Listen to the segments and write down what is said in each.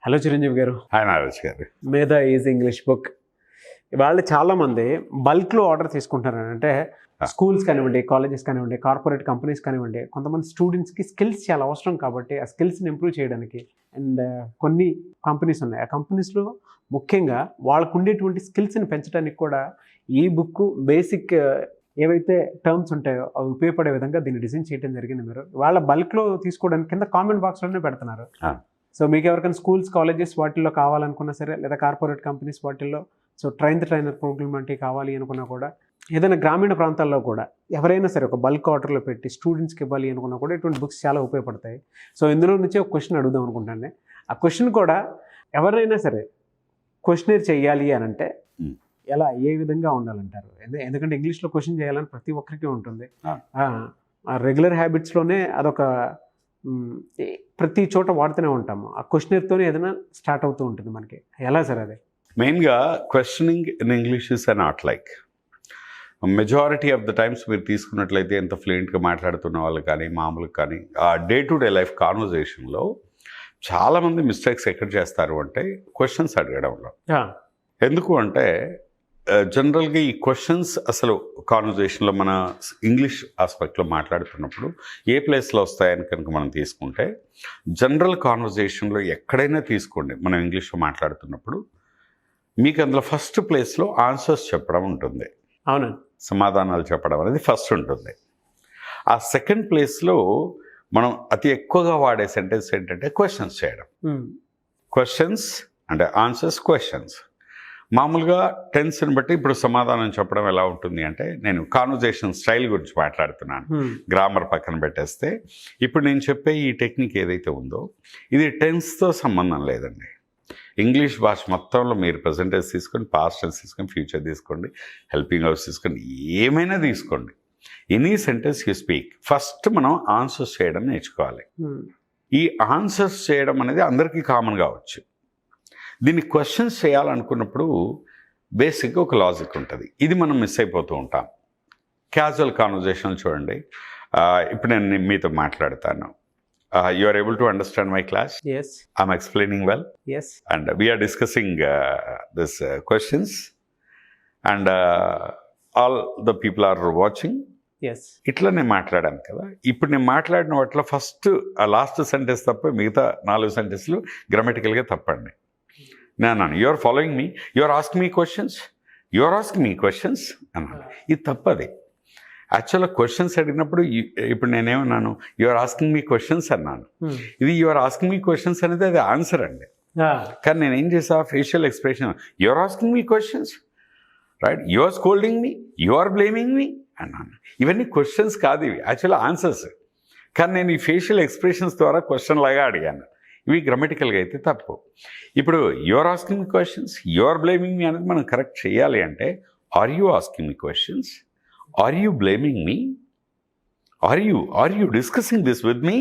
Hello Chiranjeevi గారు. Hi Nagesh గారు. మేధా ఈజ్ ఇంగ్లీష్ బుక్ ఇవాళ చాలామంది బల్క్లో ఆర్డర్ తీసుకుంటారు. అంటే స్కూల్స్ కానివ్వండి, కాలేజెస్ కానివ్వండి, కార్పొరేట్ కంపెనీస్ కానివ్వండి, కొంతమంది స్టూడెంట్స్కి స్కిల్స్ చాలా అవసరం కాబట్టి ఆ స్కిల్స్ని ఇంప్రూవ్ చేయడానికి అండ్ కొన్ని కంపెనీస్ ఉన్నాయి. ఆ కంపెనీస్లో ముఖ్యంగా వాళ్ళకు ఉండేటువంటి స్కిల్స్ని పెంచడానికి కూడా ఈ బుక్ బేసిక్ ఏవైతే టర్మ్స్ ఉంటాయో అవి ఉపయోగపడే విధంగా దీన్ని డిజైన్ చేయడం జరిగింది. మీరు వాళ్ళ బల్క్లో తీసుకోవడానికి కింద కామెంట్ బాక్స్లోనే పెడుతున్నారు. సో మీకు ఎవరికైనా స్కూల్స్, కాలేజెస్ వాటిల్లో కావాలనుకున్నా సరే, లేదా కార్పొరేట్ కంపెనీస్ వాటిల్లో సో ట్రైనర్ ప్రోగ్రామ్ వంటివి కావాలి అనుకున్నా కూడా, ఏదైనా గ్రామీణ ప్రాంతాల్లో కూడా ఎవరైనా సరే ఒక బల్క్ ఆర్డర్లో పెట్టి స్టూడెంట్స్కి ఇవ్వాలి అనుకున్నా కూడా ఇటువంటి బుక్స్ చాలా ఉపయోగపడతాయి. సో ఇందులో నుంచి ఒక క్వశ్చన్ అడుగుదాం అనుకుంటాను. ఆ క్వశ్చన్ కూడా ఎవరైనా సరే క్వశ్చనర్ చేయాలి అని అంటే ఎలా, ఏ విధంగా ఉండాలంటారు? ఎందుకంటే ఇంగ్లీష్లో క్వశ్చన్ చేయాలని ప్రతి ఒక్కరికి ఉంటుంది. రెగ్యులర్ హ్యాబిట్స్లోనే అదొక ప్రతి చోట వాడుతూనే ఉంటాము. ఆ క్వశ్చనర్తోనే ఏదైనా స్టార్ట్ అవుతూ ఉంటుంది మనకి. ఎలా సార్ అది? మెయిన్గా questioning in English is not like majority of the times మీరు తీసుకున్నట్లయితే ఎంత ఫ్లూయెంట్గా మాట్లాడుతున్న వాళ్ళు కానీ, మామూలుగా కానీ, ఆ డే టు డే లైఫ్ కాన్వర్జేషన్లో చాలామంది మిస్టేక్స్ ఎక్కడ చేస్తారు అంటే క్వశ్చన్స్ అడగడంలో. ఎందుకు అంటే జనరల్గా ఈ క్వశ్చన్స్ అసలు కాన్వర్జేషన్లో మన ఇంగ్లీష్ ఆస్పెక్ట్లో మాట్లాడుతున్నప్పుడు ఏ ప్లేస్లో వస్తాయని కనుక మనం తీసుకుంటే, జనరల్ కాన్వర్జేషన్లో ఎక్కడైనా తీసుకోండి, మనం ఇంగ్లీష్లో మాట్లాడుతున్నప్పుడు మీకు అందులో ఫస్ట్ ప్లేస్లో ఆన్సర్స్ చెప్పడం ఉంటుంది. అవునండి. సమాధానాలు చెప్పడం అనేది ఫస్ట్ ఉంటుంది. ఆ సెకండ్ ప్లేస్లో మనం అతి ఎక్కువగా వాడే సెంటెన్స్ ఏంటంటే క్వశ్చన్స్ చేయడం. క్వశ్చన్స్ అంటే ఆన్సర్స్, క్వశ్చన్స్. మామూలుగా టెన్స్ని బట్టి ఇప్పుడు సమాధానం చెప్పడం ఎలా ఉంటుంది అంటే, నేను కాన్వర్జేషన్ స్టైల్ గురించి మాట్లాడుతున్నాను, గ్రామర్ పక్కన పెట్టేస్తే ఇప్పుడు నేను చెప్పే ఈ టెక్నిక్ ఏదైతే ఉందో ఇది టెన్స్తో సంబంధం లేదండి. ఇంగ్లీష్ భాష మొత్తంలో మీరు ప్రెజెంట్ టెన్స్ తీసుకోండి, పాస్ట్ టెన్స్ తీసుకోండి, ఫ్యూచర్ తీసుకోండి, హెల్పింగ్ హౌస్ తీసుకోండి, ఏమైనా తీసుకోండి, any sentence you speak, first మనం ఆన్సర్స్ చేయడం నేర్చుకోవాలి. ఈ ఆన్సర్స్ చేయడం అనేది అందరికీ కామన్ కావచ్చు. దీన్ని క్వశ్చన్స్ చేయాలనుకున్నప్పుడు బేసిక్గా ఒక లాజిక్ ఉంటుంది. ఇది మనం మిస్ అయిపోతూ ఉంటాం. క్యాజువల్ కాన్వర్జేషన్ చూడండి, ఇప్పుడు నేను మీతో మాట్లాడతాను. You are able to understand my class? Yes. I'm explaining well? Yes. And we are discussing this questions and all the people are watching. Yes. ఇట్లా నేను మాట్లాడాను కదా. ఇప్పుడు నేను మాట్లాడిన వాటిలో ఫస్ట్ లాస్ట్ సెంటెన్స్ తప్ప మిగతా 4 సెంటెన్స్లు గ్రామటికల్గా తప్పండి. నేను you are following me, you are asking me questions, you are asking me questions అన్నాను. ఇది తప్పది. యాక్చువల్గా క్వశ్చన్స్ అడిగినప్పుడు ఇప్పుడు నేనేమన్నాను, you are asking me questions అన్నాను. ఇది you are asking me questions అనేది అది ఆన్సర్ అండి. కానీ నేను ఏం చేసా, facial expression, you are asking me questions, right, you are scolding me, you are blaming me అన్నాను. ఇవన్నీ క్వశ్చన్స్ కాదు, ఇవి యాక్చువల్గా ఆన్సర్స్. కానీ నేను ఈ ఫేషియల్ ఎక్స్ప్రెషన్స్ ద్వారా క్వశ్చన్ లాగా అడిగాను. ఇవి గ్రామటికల్గా అయితే తప్పు. ఇప్పుడు you are asking me questions, you are blaming me అనేది మనం కరెక్ట్ చేయాలి అంటే, are you asking me questions, are you blaming me, are you discussing this with me,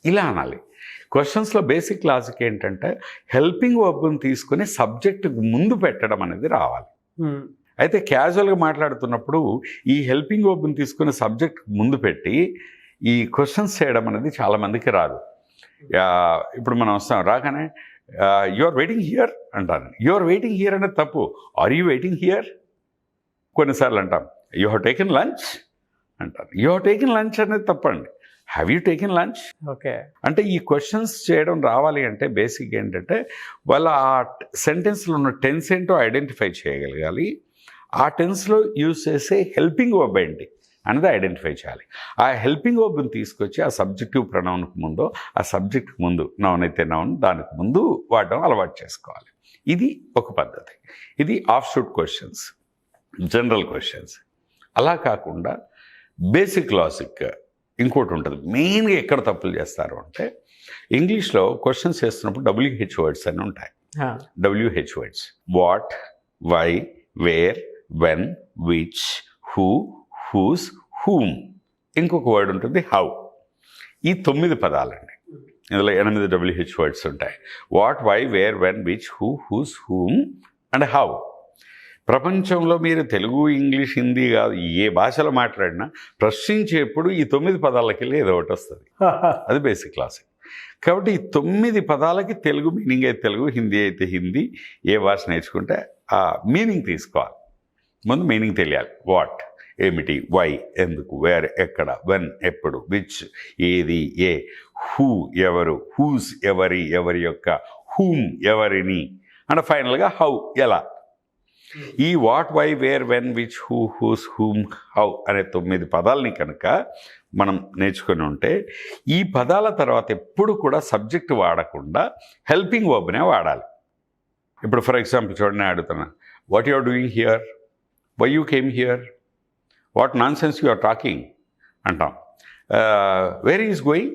ఇలా అనాలి. క్వశ్చన్స్లో బేసిక్ లాజిక్ ఏంటంటే హెల్పింగ్ వర్బ్ని తీసుకుని సబ్జెక్టుకు ముందు పెట్టడం అనేది రావాలి. అయితే క్యాజువల్గా మాట్లాడుతున్నప్పుడు ఈ హెల్పింగ్ వర్బ్ని తీసుకుని సబ్జెక్ట్ ముందు పెట్టి ఈ క్వశ్చన్స్ చేయడం అనేది చాలామందికి రాదు. ఇప్పుడు మనం వస్తాం, రాగానే యు ఆర్ వెయిటింగ్ హియర్ అంటాను. యు ఆర్ వెయిటింగ్ హియర్ అనేది తప్పు. Are you waiting here? కొన్నిసార్లు అంటాం యూ హ్యావ్ టేకెన్ లంచ్ అంటారు. యూ హ్యావ్ టేకెన్ లంచ్ అనేది తప్పండి. Have you taken lunch? Okay. అంటే ఈ క్వశ్చన్స్ చేయడం రావాలి అంటే బేసిక్ ఏంటంటే వాళ్ళ ఆ సెంటెన్స్లో ఉన్న టెన్స్ ఏంటో ఐడెంటిఫై చేయగలగాలి. ఆ టెన్స్లో యూజ్ చేసే హెల్పింగ్ వర్బ్ ఏంటి అనేది ఐడెంటిఫై చేయాలి. ఆ హెల్పింగ్ వర్బ్ని తీసుకొచ్చి ఆ సబ్జెక్టివ్ ప్రొనౌన్కి ముందు, ఆ సబ్జెక్ట్కి ముందు, నౌన్ అయితే నౌన్, దానికి ముందు వాడడం అలవాటు చేసుకోవాలి. ఇది ఒక పద్ధతి. ఇది of shoot questions, general questions. అలా కాకుండా బేసిక్ లాజిక్ ఇంకోటి ఉంటుంది. మెయిన్గా ఎక్కడ తప్పులు చేస్తారు అంటే, ఇంగ్లీష్లో క్వశ్చన్స్ చేస్తున్నప్పుడు WH వర్డ్స్ అని ఉంటాయి. WH words, what, why, where, when, which, who, whose, whom. ఇంకొక వర్డ్ ఉంటుంది హౌ. ఈ 9 పదాలండి. ఇందులో 8 WH వర్డ్స్ ఉంటాయి. What, why, where, when, which, who, whose, whom and how. ప్రపంచంలో మీరు తెలుగు, ఇంగ్లీష్, హిందీ కాదు ఏ భాషలో మాట్లాడినా ప్రశ్నించేప్పుడు ఈ 9 పదాలకి వెళ్ళి ఏదో ఒకటి వస్తుంది. అది బేసిక్ క్లాస్. కాబట్టి ఈ 9 పదాలకి తెలుగు మీనింగ్ అయితే తెలుగు, హిందీ అయితే హిందీ, ఏ భాష నేర్చుకుంటే ఆ మీనింగ్ తీసుకోవాలి. ముందు మీనింగ్ తెలియాలి. వాట్ ఏమిటి, వై ఎందుకు, వేర్ ఎక్కడ, వెన్ ఎప్పుడు, విచ్ ఏది, ఏ, హూ ఎవరు, హూస్ ఎవరి యొక్క, హూమ్ ఎవరిని, అండ్ ఫైనల్గా హౌ ఎలా. ఈ what, why, where, when, which, who, whose, whom, how అనే 9 పదాలని కనుక మనం నేర్చుకుని ఉంటే ఈ పదాల తర్వాత ఎప్పుడు కూడా సబ్జెక్ట్ వాడకుండా హెల్పింగ్ వర్బ్నే వాడాలి. ఇప్పుడు ఫర్ ఎగ్జాంపుల్ చూడండి, అడుగుతున్నా, what you are doing here, why you came here, what nonsense you are talking అంటాం. Where is going,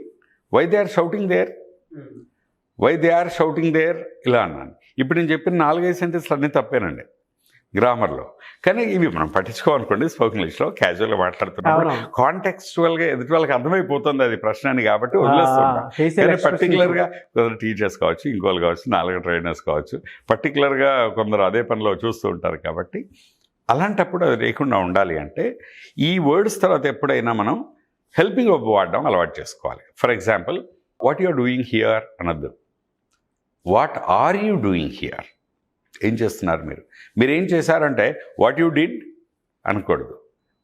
why they are shouting there, why they are shouting there, ఇలా అన్నాను. ఇప్పుడు నేను చెప్పిన 4-5 సెంటెన్స్లు అన్నీ తప్పేనండి గ్రామర్లో, కానీ ఇవి మనం పట్టించుకోవాలనుకోండి. స్పోకెన్ ఇంగ్లీష్లో క్యాజువల్గా మాట్లాడుతున్నప్పుడు కాంటెక్స్చువల్గా ఎదుటి వాళ్ళకి అర్థమైపోతుంది అది ప్రశ్న అని, కాబట్టి వదిలేస్తుంటాం. కానీ పర్టికులర్గా కొందరు టీచర్స్ కావచ్చు, ఇంకోళ్ళు కావచ్చు, 4 ట్రైనర్స్ కావచ్చు, పర్టికులర్గా కొందరు అదే పనిలో చూస్తూ ఉంటారు. కాబట్టి అలాంటప్పుడు అది లేకుండా ఉండాలి అంటే ఈ వర్డ్స్ తర్వాత ఎప్పుడైనా మనం హెల్పింగ్ వర్బ్ వాడడం అలవాటు చేసుకోవాలి. For example, what you are doing here అనొద్దు, what are you doing here, ఏం చేస్తున్నారు మీరు, మీరు ఏం చేశారంటే వాట్ యూ డిడ్ అనకూడదు,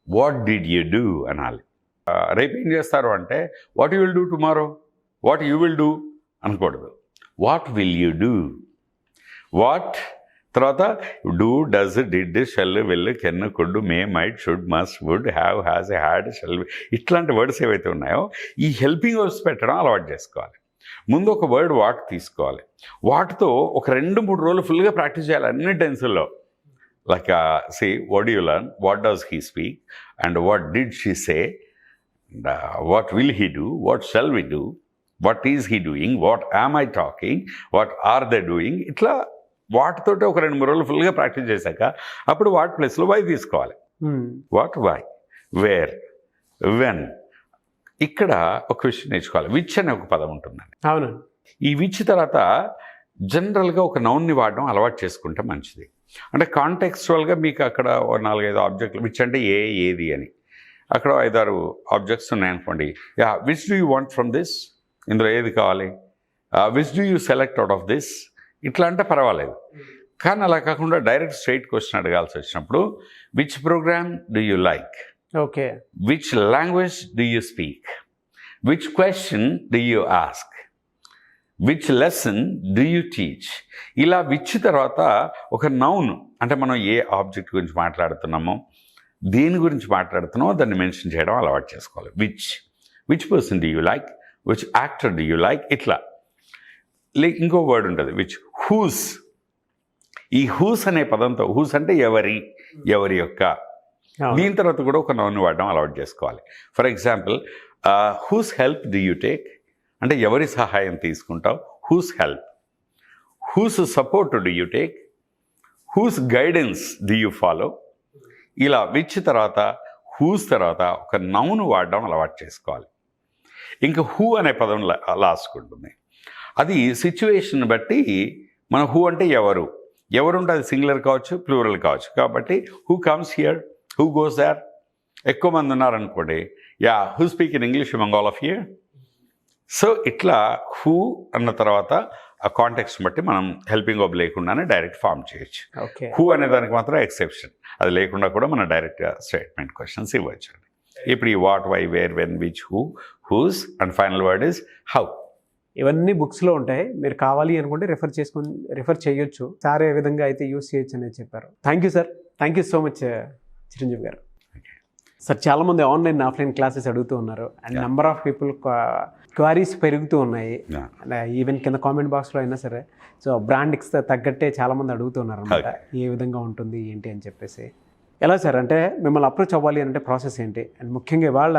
వాట్ డిడ్ యూ డూ అనాలి. రేపు ఏం చేస్తారు అంటే what you will do tomorrow, what you will do అనకూడదు, what will you do. What తర్వాత do, does, did, shall, will, can, could, may, might, should, must, would, have, has, had, shall, ఇట్లాంటి words ఏవైతే ఉన్నాయో ఈ helping verbs పెట్టడం అలవాటు చేసుకోవాలి. ముందు ఒక వర్డ్ వాట్ తీసుకోవాలి, వాటితో ఒక 2-3 రోజులు ఫుల్గా ప్రాక్టీస్ చేయాలి అన్ని టెన్సుల్లో. Like say what you learn, what does he speak, and what did she say, what will he do, what shall we do, what is he doing, what am I talking, what are they doing. ఇట్లా వాటితోటి ఒక 2-3 రోజులు ఫుల్గా practice చేశాక అప్పుడు what ప్లేస్లో why తీసుకోవాలి. What, why, where, when. ఇక్కడ ఒక విషయం నేర్చుకోవాలి, విచ్ అనే ఒక పదం ఉంటుందండి. అవును. ఈ విచ్ తర్వాత జనరల్గా ఒక నౌన్ని వాడడం అలవాటు చేసుకుంటే మంచిది. అంటే కాంటెక్స్చువల్గా మీకు అక్కడ 4-5 ఆబ్జెక్టులు, విచ్ అంటే ఏది అని, అక్కడ 5-6 ఆబ్జెక్ట్స్ ఉన్నాయనుకోండి. Yeah, which do you want from this, ఇందులో ఏది కావాలి, which do you select out of this, ఇట్లా అంటే పర్వాలేదు. కానీ అలా కాకుండా డైరెక్ట్ స్ట్రైట్ క్వశ్చన్ అడగాల్సి వచ్చినప్పుడు which program do you like, okay, which language do you speak, which question do you ask, which lesson do you teach. ఇలా which తర్వాత ఒక నౌన్, అంటే మనం ఏ ఆబ్జెక్ట్ గురించి మాట్లాడుతున్నామో, దేని గురించి మాట్లాడుతున్నామో దాన్ని మెన్షన్ చేయడం అలవాటు చేసుకోవాలి. Which person do you like, which actor do you like, ఇట్లా. ఇంకో వర్డ్ ఉంటుంది విచ్, హూస్. ఈ హూస్ అనే పదంతో, హూస్ అంటే ఎవరి యొక్క, దీని తర్వాత కూడా ఒక నౌన్ వాడడం అలవాటు చేసుకోవాలి. For example, whose help do you take, అంటే ఎవరి సహాయం తీసుకుంటావు, whose help. Whose support do you take, whose guidance do you follow. ఇలా విచ్ తర్వాత, హూస్ తర్వాత ఒక నౌన్ వాడడం అలవాటు చేసుకోవాలి. ఇంకా హూ అనే పదం లాస్ట్కి ఉంటుంది. అది సిచ్యువేషన్ బట్టి మన హూ అంటే ఎవరు ఉంటే అది సింగులర్ కావచ్చు, ప్లూరల్ కావచ్చు. కాబట్టి who comes here, who goes there. ఎక్కువ మంది ఉన్నారనుకోండి, yeah, who speak in English among all of here. So ఇట్లా హూ అన్న తర్వాత ఆ కాంటెక్స్ట్ బట్టి మనం హెల్పింగ్ వర్బ్ లేకుండానే డైరెక్ట్ ఫామ్ చేయొచ్చు. హూ అనే దానికి మాత్రం ఎక్సెప్షన్, అది లేకుండా కూడా మనం డైరెక్ట్గా స్టేట్మెంట్ క్వశ్చన్స్ ఇవ్వచ్చు. ఇప్పుడు ఈ what, why, where, when, which, who, whose, and final word is how. ఇవన్నీ బుక్స్లో ఉంటాయి, మీరు కావాలి అనుకుంటే రిఫర్ చేయొచ్చు. సార్ ఏ విధంగా అయితే యూస్ చేయొచ్చు అనేది చెప్పారు. Thank you sir, thank you so much Chiranjeevi గారు. సార్, చాలామంది ఆన్లైన్, ఆఫ్లైన్ క్లాసెస్ అడుగుతూ ఉన్నారు, and number of people queries పెరుగుతూ ఉన్నాయి. ఈవెన్ కింద కామెంట్ బాక్స్లో అయినా సరే, సో బ్రాండ్కి తగ్గట్టే చాలామంది అడుగుతున్నారు అనమాట, ఏ విధంగా ఉంటుంది ఏంటి అని చెప్పేసి. ఎలా సార్, అంటే మిమ్మల్ని అప్రోచ్ అవ్వాలి అంటే ప్రాసెస్ ఏంటి? అండ్ ముఖ్యంగా ఇవాళ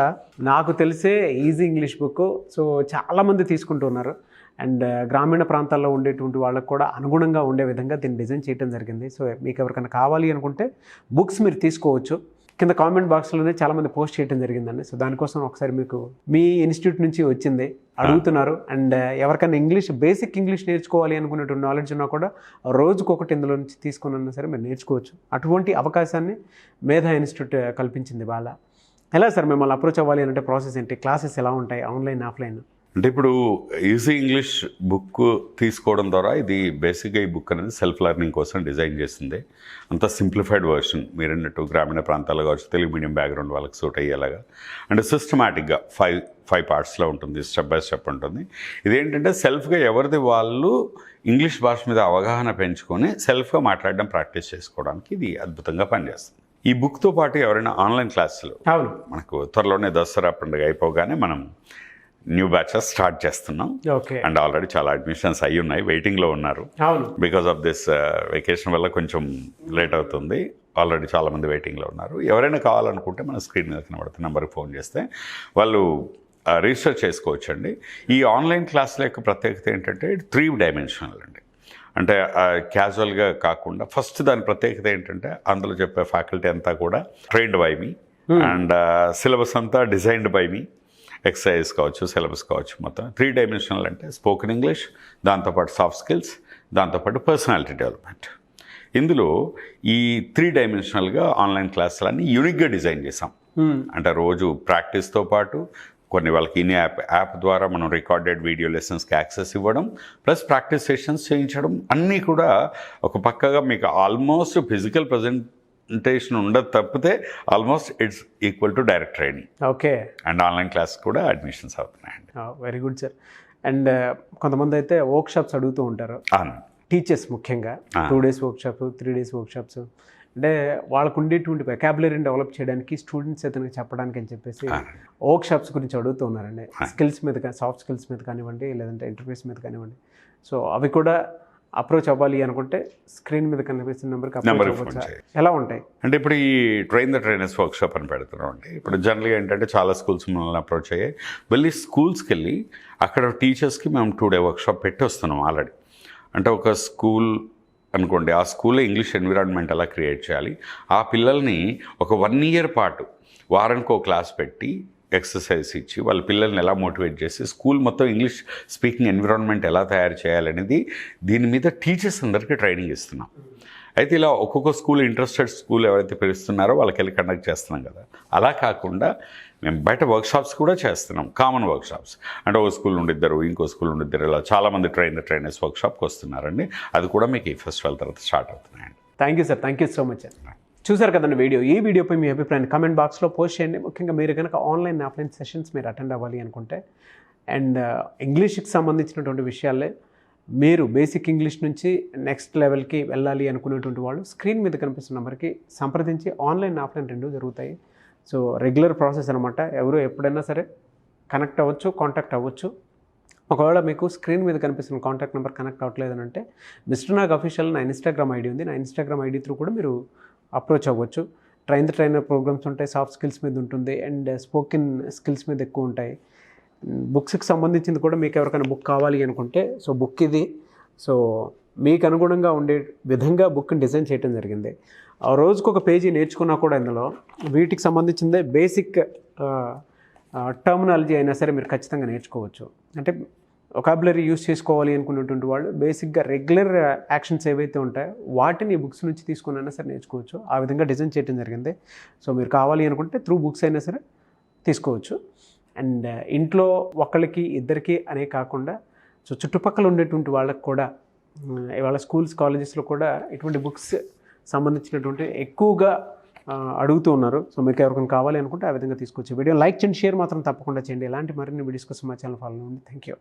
నాకు తెలిసే ఈజీ ఇంగ్లీష్ బుక్ సో చాలామంది తీసుకుంటున్నారు, అండ్ గ్రామీణ ప్రాంతాల్లో ఉండేటువంటి వాళ్ళకు కూడా అనుగుణంగా ఉండే విధంగా దీన్ని డిజైన్ చేయడం జరిగింది. సో మీకు ఎవరికైనా కావాలి అనుకుంటే బుక్స్ మీరు తీసుకోవచ్చు. కింద కామెంట్ బాక్స్లోనే చాలామంది పోస్ట్ చేయడం జరిగిందండి. సో దానికోసం ఒకసారి మీకు మీ ఇన్స్టిట్యూట్ నుంచి వచ్చింది అడుగుతున్నారు, అండ్ ఎవరికైనా బేసిక్ ఇంగ్లీష్ నేర్చుకోవాలి అనుకునేటువంటి నాలెడ్జ్ ఉన్నా కూడా రోజుకొకటి ఇందులో నుంచి తీసుకున్నా సరే మీరు నేర్చుకోవచ్చు. అటువంటి అవకాశాన్ని మేధా ఇన్స్టిట్యూట్ కల్పించింది. వాళ్ళ ఎలా సార్ మిమ్మల్ని అప్రోచ్ అవ్వాలి అంటే ప్రాసెస్ ఏంటి? క్లాసెస్ ఎలా ఉంటాయి, ఆన్లైన్, ఆఫ్లైన్? అంటే ఇప్పుడు ఈజీ ఇంగ్లీష్ బుక్ తీసుకోవడం ద్వారా ఇది బేసిక్గా ఈ బుక్ అనేది సెల్ఫ్ లెర్నింగ్ కోసం డిజైన్ చేసింది. అంత సింప్లిఫైడ్ వర్షన్ మీరు అన్నట్టు గ్రామీణ ప్రాంతాల్లో కావచ్చు, తెలుగు మీడియం బ్యాక్గ్రౌండ్ వాళ్ళకి సూట్ అయ్యేలాగా అండ్ సిస్టమాటిక్గా ఫైవ్ పార్ట్స్లో ఉంటుంది, స్టెప్ బై స్టెప్ ఉంటుంది. ఇదేంటంటే సెల్ఫ్గా ఎవరిది వాళ్ళు ఇంగ్లీష్ భాష మీద అవగాహన పెంచుకొని సెల్ఫ్గా మాట్లాడడం ప్రాక్టీస్ చేసుకోవడానికి ఇది అద్భుతంగా పనిచేస్తుంది. ఈ బుక్తో పాటు ఎవరైనా ఆన్లైన్ క్లాసులు మనకు త్వరలోనే దసరా పండుగ అయిపోగానే మనం న్యూ బ్యాచెస్ స్టార్ట్ చేస్తున్నాం. అండ్ ఆల్రెడీ చాలా అడ్మిషన్స్ అయ్యి ఉన్నాయి, వెయిటింగ్లో ఉన్నారు. బికాస్ ఆఫ్ దిస్ వెకేషన్ వల్ల కొంచెం లేట్ అవుతుంది. ఆల్రెడీ చాలామంది వెయిటింగ్లో ఉన్నారు. ఎవరైనా కావాలనుకుంటే మన స్క్రీన్ మీద కనబడుతున్న నెంబర్కి ఫోన్ చేస్తే వాళ్ళు రిజిస్టర్ చేసుకోవచ్చండి. ఈ ఆన్లైన్ క్లాసుల యొక్క ప్రత్యేకత ఏంటంటే 3 డైమెన్షనల్ అండి. అంటే క్యాజువల్గా కాకుండా ఫస్ట్ దాని ప్రత్యేకత ఏంటంటే అందులో చెప్పే ఫ్యాకల్టీ అంతా కూడా trained by me and syllabus అంతా డిజైన్డ్ బై మీ. ఎక్సర్సైజ్ కావచ్చు, సిలబస్ కావచ్చు, మొత్తం 3 డైమెన్షనల్ అంటే స్పోకెన్ ఇంగ్లీష్, దాంతోపాటు సాఫ్ట్ స్కిల్స్, దాంతోపాటు పర్సనాలిటీ డెవలప్మెంట్. ఇందులో ఈ 3 డైమెన్షనల్గా ఆన్లైన్ క్లాసులన్నీ యూనిక్గా డిజైన్ చేసాం. అంటే రోజు ప్రాక్టీస్తో పాటు కొన్ని వాళ్ళకి ఇన్ యాప్ ద్వారా మనం రికార్డెడ్ వీడియో లెసన్స్కి యాక్సెస్ ఇవ్వడం, ప్లస్ ప్రాక్టీస్ సెషన్స్ చేయించడం, అన్నీ కూడా ఒక పక్కగా మీకు ఆల్మోస్ట్ ఫిజికల్ ప్రజెంటేషన్ ఉండదు తప్పితే almost it's equal to direct training. And online class కూడా అడ్మిషన్స్ అవుతున్నాయండి. Very good sir. అండ్ కొంతమంది అయితే వర్క్షాప్స్ అడుగుతూ ఉంటారు, టీచర్స్ ముఖ్యంగా 2 days వర్క్షాప్స్, 3 days వర్క్షాప్స్. అంటే వాళ్ళకు ఉండేటువంటి వెకాబులరీని డెవలప్ చేయడానికి స్టూడెంట్స్ అతనికి చెప్పడానికి అని చెప్పేసి వర్క్షాప్స్ గురించి అడుగుతూ ఉన్నారండి. స్కిల్స్ మీద, సాఫ్ట్ స్కిల్స్ మీద కానివ్వండి, లేదంటే ఇంటర్వ్యూస్ మీద కానివ్వండి. సో అవి కూడా అప్రోచ్ అవ్వాలి అనుకుంటే స్క్రీన్ మీద కనిపిస్తున్న నెంబర్కి ఎలా ఉంటాయి అంటే ఇప్పుడు ఈ ట్రైన్ ద ట్రైనర్స్ వర్క్షాప్ అని పెడుతున్నాం అండి. ఇప్పుడు జనరల్గా ఏంటంటే చాలా స్కూల్స్ మనల్ని అప్రోచ్ అయ్యాయి. వెళ్ళి స్కూల్స్కి వెళ్ళి అక్కడ టీచర్స్కి మేము 2 day వర్క్షాప్ పెట్టి వస్తున్నాం ఆల్రెడీ. అంటే ఒక స్కూల్ అనుకోండి, ఆ స్కూల్లో ఇంగ్లీష్ ఎన్విరాన్మెంట్ ఎలా క్రియేట్ చేయాలి, ఆ పిల్లల్ని ఒక 1 year పాటు వారానికి ఒక క్లాస్ పెట్టి ఎక్సర్సైజ్ ఇచ్చి వాళ్ళ పిల్లల్ని ఎలా మోటివేట్ చేసి స్కూల్ మొత్తం ఇంగ్లీష్ స్పీకింగ్ ఎన్విరాన్మెంట్ ఎలా తయారు చేయాలనేది దీని మీద టీచర్స్ అందరికీ ట్రైనింగ్ ఇస్తున్నాం. అయితే ఇలా ఒక్కొక్క స్కూల్ ఇంట్రెస్టెడ్ స్కూల్ ఎవరైతే పిలుస్తున్నారో వాళ్ళకి వెళ్ళి కండక్ట్ చేస్తున్నాం కదా. అలా కాకుండా మేము బయట వర్క్షాప్స్ కూడా చేస్తున్నాం, కామన్ వర్క్షాప్స్. అంటే ఒక స్కూల్ నుండి 2, ఇంకో స్కూల్ నుండి 2, ఇలా చాలామంది ట్రైనర్స్ వర్క్షాప్కి వస్తున్నారండి. అది కూడా మీకు ఈ ఫెస్టివల్ తర్వాత స్టార్ట్ అవుతున్నాయండి. Thank you sir, thank you so much. చూసారు కదండి వీడియో. ఈ వీడియోపై మీ అభిప్రాయాన్ని కామెంట్ బాక్స్లో పోస్ట్ చేయండి. ముఖ్యంగా మీరు కనుక ఆన్లైన్, ఆఫ్లైన్ సెషన్స్ మీరు అటెండ్ అవ్వాలి అనుకుంటే అండ్ ఇంగ్లీష్కి సంబంధించినటువంటి విషయాలే మీరు బేసిక్ ఇంగ్లీష్ నుంచి నెక్స్ట్ లెవెల్కి వెళ్ళాలి అనుకునేటువంటి వాళ్ళు స్క్రీన్ మీద కనిపిస్తున్న నెంబర్కి సంప్రదించి ఆన్లైన్, ఆఫ్లైన్ 2 జరుగుతాయి. సో రెగ్యులర్ ప్రాసెస్ అనమాట. ఎవరు ఎప్పుడైనా సరే కనెక్ట్ అవ్వచ్చు, కాంటాక్ట్ అవ్వచ్చు. ఒకవేళ మీకు స్క్రీన్ మీద కనిపిస్తున్న కాంటాక్ట్ నెంబర్ కనెక్ట్ అవ్వట్లేదని అంటే మిస్టర్ నాగ్ అఫీషియల్ నా ఇన్స్టాగ్రామ్ ఐడి ఉంది. నా ఇన్స్టాగ్రామ్ ఐడి త్రూ కూడా మీరు అప్రోచ్ అవ్వచ్చు. ట్రైన్ ద ట్రైనర్ ప్రోగ్రామ్స్ ఉంటాయి, సాఫ్ట్ స్కిల్స్ మీద ఉంటుంది అండ్ స్పోకెన్ స్కిల్స్ మీద ఎక్కువ ఉంటాయి. బుక్స్కి సంబంధించింది కూడా మీకు ఎవరికైనా బుక్ కావాలి అనుకుంటే సో బుక్ ఇది. సో మీకు అనుగుణంగా ఉండే విధంగా బుక్ని డిజైన్ చేయడం జరిగింది. ఆ రోజుకు ఒక పేజీ నేర్చుకున్నా కూడా ఇందులో వీటికి సంబంధించిందే బేసిక్ టర్మినాలజీ అయినా సరే మీరు ఖచ్చితంగా నేర్చుకోవచ్చు. అంటే వొకాబులరీ యూస్ చేసుకోవాలి అనుకున్నటువంటి వాళ్ళు బేసిక్గా రెగ్యులర్ యాక్షన్స్ ఏవైతే ఉంటాయో వాటిని బుక్స్ నుంచి తీసుకున్నైనా సరే నేర్చుకోవచ్చు. ఆ విధంగా డిజైన్ చేయడం జరిగింది. సో మీరు కావాలి అనుకుంటే త్రూ బుక్స్ అయినా సరే తీసుకోవచ్చు. అండ్ ఇంట్లో ఒకళ్ళకి, ఇద్దరికి అనే కాకుండా సో చుట్టుపక్కల ఉండేటువంటి వాళ్ళకి కూడా ఇవాళ స్కూల్స్, కాలేజెస్లో కూడా ఇటువంటి బుక్స్ సంబంధించినటువంటి ఎక్కువగా అడుగుతూ ఉన్నారు. సో మీకు ఎవరికైనా కావాలి అనుకుంటే ఆ విధంగా తీసుకోవచ్చు. వీడియో లైక్ చేయండి, షేర్ మాత్రం తప్పకుండా చేయండి. ఇలాంటి మరిన్ని వీడియోస్ కోసం మా ఛానల్ ఫాలో అవ్వండి. Thank you.